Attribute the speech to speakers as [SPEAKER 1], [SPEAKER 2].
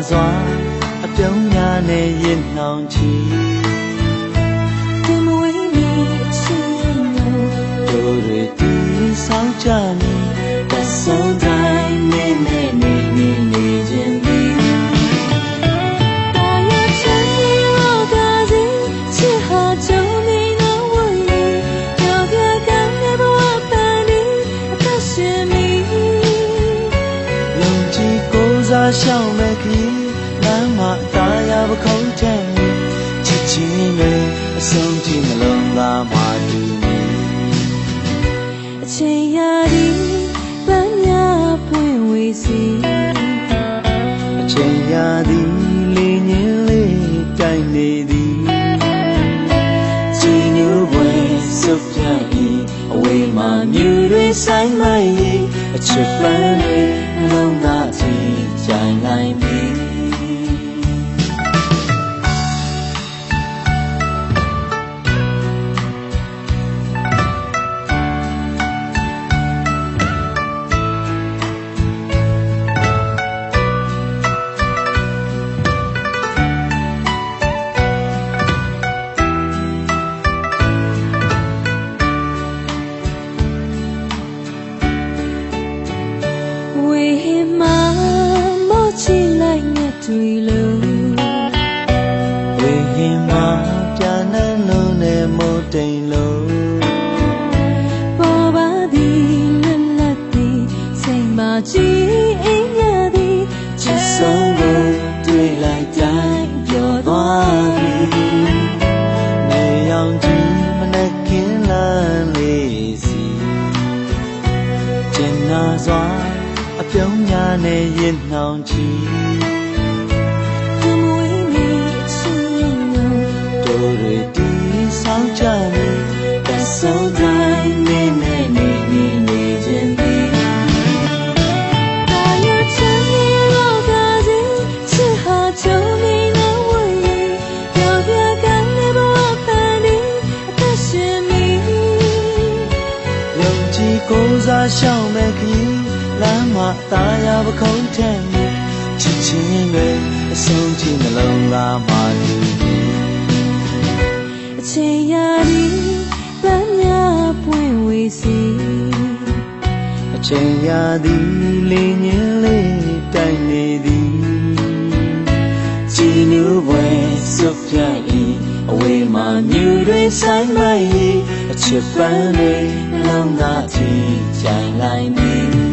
[SPEAKER 1] စွာအပြုံးများနဲ့ရင်နှောင်ချီ
[SPEAKER 2] တင်မဝေးမီအချင်း
[SPEAKER 1] တို့တွေတီးဆောင်ကြမည်သက်ဆုံးတိုင်းနေနေနေနေနေခြင်းသည်
[SPEAKER 2] တာရချင်ရောကစီချစ်ဟာကြုံနေတော့ဝေးကြောက်ပြကံနဲ့ဘဝပန်းဒီအသက်ရှင်မီ
[SPEAKER 1] လုံကြည်ကိုးစားရှောင်မဲ့ခီးလမ်းမှာတာယာပခုံးထဲချစ်ချင်းတွေအဆုံးထိမလုံးသားမှတူ
[SPEAKER 2] အချိန်ရာဒီပန်းများပွင့်ဝေးစီ
[SPEAKER 1] အချိန်ရာဒီလေးညင်းလေးတိုင်းနေသည်ကြည်ညိုပွဲစုပ်ပြတ်၏အဝေးမှာမြူတွေဆိုင်မိုက်၏အချစ်ပန်းတွေနှလုံးသားထိကြိုင်နိုင်ပြီ
[SPEAKER 2] ဝေးမှာမော့ချီလိုက်နဲ့တွေ့လို့
[SPEAKER 1] ဝေဟင်မှာပြာနှံလုံးနဲ့မိုးတိမ်လို့
[SPEAKER 2] ပေါ်ပါသည်လက်လက်သည်စိတ်မှာကြည်အိမ်ရသည်
[SPEAKER 1] ချစ်ဆုံးကိုတွေ့လိုက်တိုင်းပျော်သွားပြီနေအောင်ကြည့်မနဲ့ခင်းလန်းလေးစီကျင်နာစွာအပြုံးများနဲ့ရင်နှောင်ချီ
[SPEAKER 2] တင်မဝေးမီအချင်း
[SPEAKER 1] တို့တွေတီးဆောင်ကြမည်သက်ဆုံးတိုင်းနေနေနေနေနေခြင်းသည်
[SPEAKER 2] တာရချင်ရောကစီချစ်ဟာကြုံနေတော့ဝေးကြောက်ပြကံနဲ့ဘဝပန်းဒီအသက်ရှင်မီ
[SPEAKER 1] လုံကြည်ကိုးစားရှောင်မဲ့ခီးလမ်းမှာတာယာပခုံးထဲချစ်ချင်းတွေအဆုံးထိနှလုံးသားမှတူ
[SPEAKER 2] အချိန်ရာဒီပန်းများပွင့်ဝေးစီ
[SPEAKER 1] အချိန်ရာဒီလေးညင်းလေးတိုင်းနေသည်ကြည်နူးပွဲစုပ်ပြတ်၏အဝေးမှာမြူတွေဆိုင်မိုက်၏အချစ်ပန်းတွေနှလုံးသားထိကြိုင်လိုက်သည်